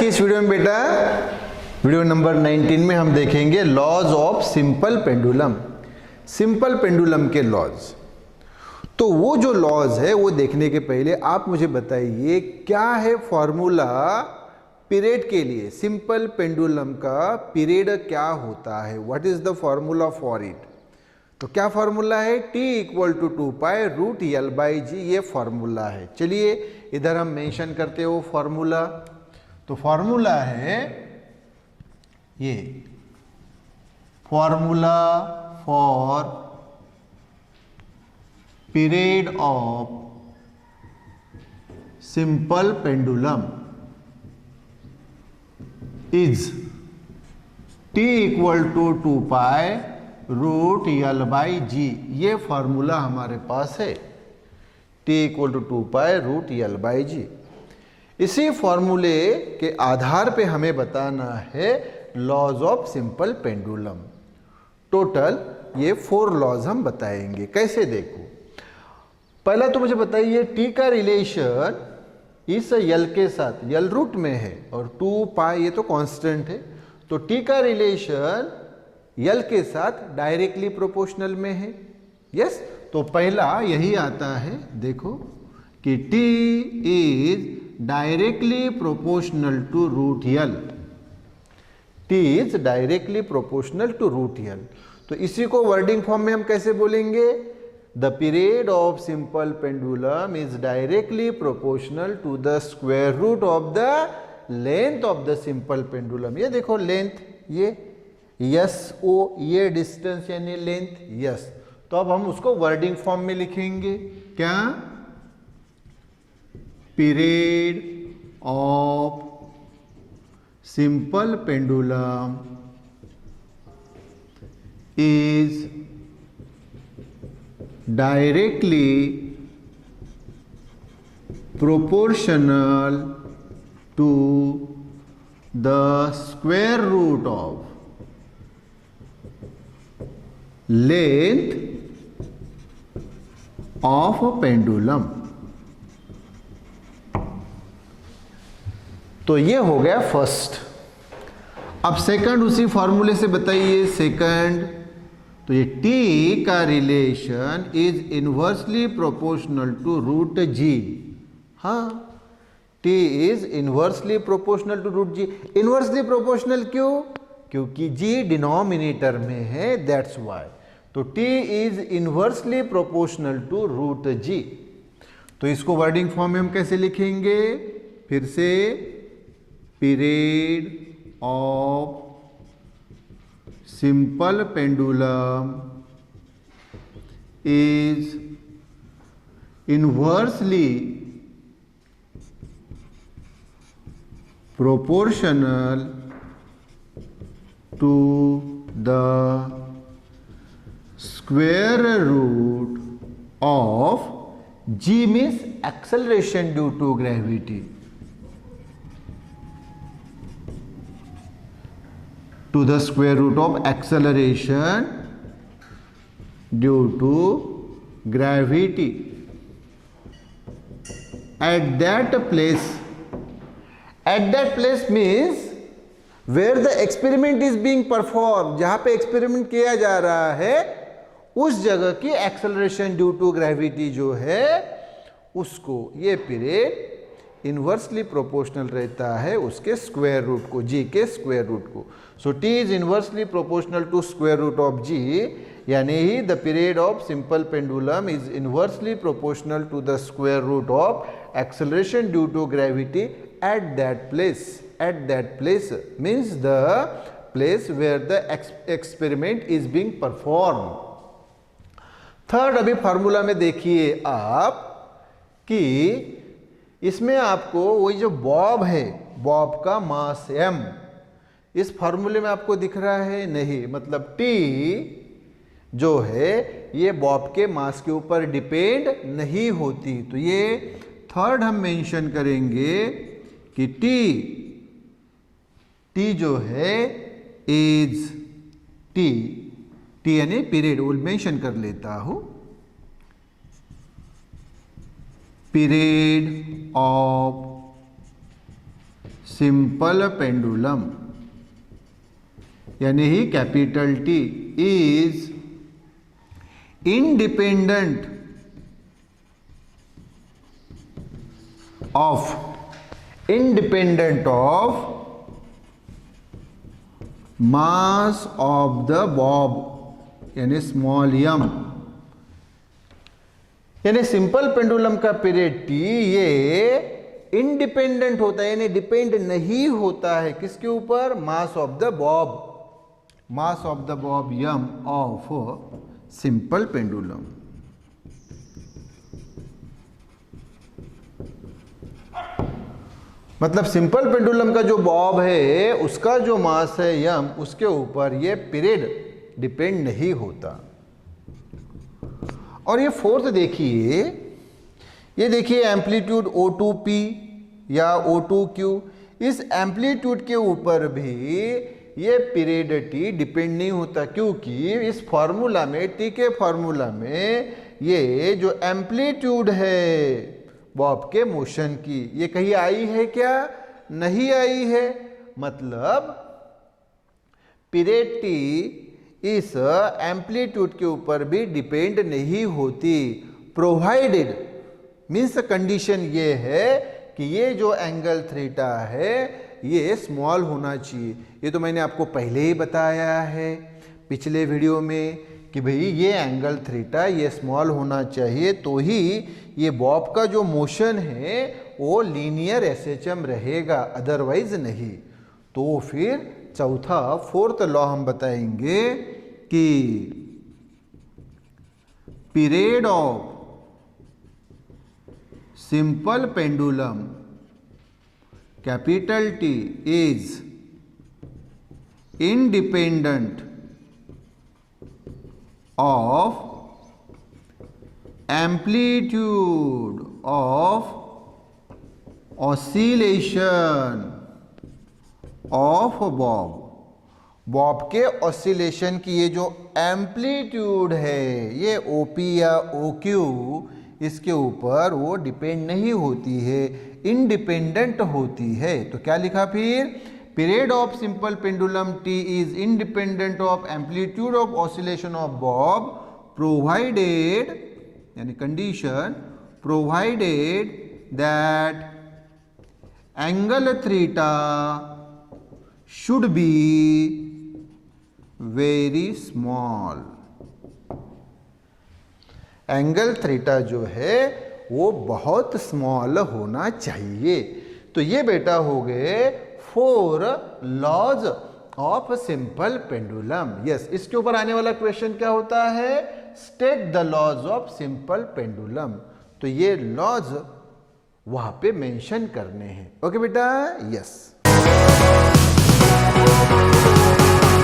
की इस वीडियो में बेटा, वीडियो नंबर 19 में हम देखेंगे laws of simple pendulum. Simple pendulum के लॉज। तो वो जो लॉज है वो देखने के पहले आप मुझे बताइए क्या है फॉर्मूला पीरियड के लिए। सिंपल पेंडुलम का पीरियड क्या होता है, what is the formula for it. तो क्या फॉर्मूला है, t इक्वल टू 2π√L/g, ये फॉर्मूला है। चलिए इधर हम मेंशन करते हो फॉर्मूला। तो फॉर्मूला है ये, formula for period of simple pendulum is t equal to 2π√L/g। ये फॉर्मूला हमारे पास है, t इक्वल टू 2π√L/g। इसी फॉर्मूले के आधार पे हमें बताना है laws of simple pendulum. Total ये 4 लॉज हम बताएंगे। कैसे, देखो पहला तो मुझे बताइए t का रिलेशन इस l के साथ, l रूट में है और 2π ये तो कांस्टेंट है, तो t का रिलेशन l के साथ डायरेक्टली प्रोपोर्शनल में है। यस, तो पहला यही आता है, देखो कि t is directly proportional to √L। t is directly proportional to √L। तो इसी को वर्डिंग फॉर्म में हम कैसे बोलेंगे, the period of simple pendulum is directly proportional to the square root of the length of the simple pendulum. ये देखो length, ये यस ओ, ये डिस्टेंस यानी लेंथ, यस। तो अब हम उसको वर्डिंग फॉर्म में लिखेंगे, क्या, period of simple pendulum is directly proportional to the square root of length of a pendulum. तो ये हो गया फर्स्ट। अब सेकंड उसी फॉर्मूले से बताइए। सेकंड, तो ये t का relation is inversely proportional to √g। हाँ, t is inversely proportional to √g। Inversely proportional क्यों, क्योंकि g डिनोमिनेटर में है, दैट्स वाई। तो t is inversely proportional to √g। तो इसको वर्डिंग फॉर्म में हम कैसे लिखेंगे, फिर से, period of simple pendulum is inversely proportional to the square root of g means acceleration due to gravity, to the square root of acceleration due to gravity at that place means where the experiment is being performed, जहां पे experiment किया जा रहा है उस जगह की acceleration due to gravity जो है उसको ये पीरियड इनवर्सली प्रोपोर्शनल रहता है उसके स्क्वायर रूट को, g के स्क्वायर रूट को। So t is inversely proportional to square root of g, यानी ही the period of simple pendulum is inversely proportional to the square root of acceleration due to gravity at that place. At that place means the place where the experiment is being perform. Third, अभी formula में देखिए आप कि इसमें आपको वही जो Bob है, बॉब का मास m, इस फार्मूले में आपको दिख रहा है नहीं, मतलब t जो है ये बॉब के मास के ऊपर डिपेंड नहीं होती। तो ये थर्ड हम मेंशन करेंगे कि t जो है इज t यानी पीरियड, वो मेंशन कर लेता हूं, period of सिंपल पेंडुलम यानी ही capital T is independent of mass of the bob यानी स्मॉल यम, यानी सिंपल पेंडुलम का पीरियड टी ये इंडिपेंडेंट होता है, यानी डिपेंड नहीं होता है किसके ऊपर, mass of the bob m of simple pendulum. मतलब सिंपल पेंडुलम का जो बॉब है उसका जो मास है यम, उसके ऊपर ये पीरियड डिपेंड नहीं होता। और ये फोर्थ देखिए, ये देखिए एम्पलीट्यूड O2P या O2Q, इस एम्पलीट्यूड के ऊपर भी ये पीरियड टी डिपेंड नहीं होता, क्योंकि इस फॉर्मूला में, टी के फॉर्मूला में ये जो एम्पलीट्यूड है बॉब के मोशन की, ये कहीं आई है क्या, नहीं आई है। मतलब पीरियड टी इस एम्पलीट्यूड के ऊपर भी डिपेंड नहीं होती, प्रोवाइडेड मीन्स कंडीशन ये है कि ये जो एंगल थीटा है ये स्मॉल होना चाहिए। ये तो मैंने आपको पहले ही बताया है पिछले वीडियो में कि भाई ये एंगल थीटा ये स्मॉल होना चाहिए, तो ही ये बॉब का जो मोशन है वो लीनियर एसएचएम रहेगा, अदरवाइज नहीं। तो फिर चौथा फोर्थ लॉ हम बताएंगे कि period of simple pendulum capital T is independent of amplitude of oscillation of Bob के ऑसिलेशन की ये जो एम्पलीट्यूड है ये OP या OQ, इसके ऊपर वो डिपेंड नहीं होती है, इंडिपेंडेंट होती है। तो क्या लिखा फिर, period of simple pendulum T is independent of amplitude of oscillation of bob provided, यानी condition provided that angle theta should be very small। Angle theta जो है वो बहुत स्मॉल होना चाहिए। तो ये बेटा हो गए 4 laws of simple pendulum. Yes, इसके ऊपर आने वाला क्वेश्चन क्या होता है, state the laws of simple pendulum. तो ये लॉज वहां पे मेंशन करने हैं। ओके बेटा, यस।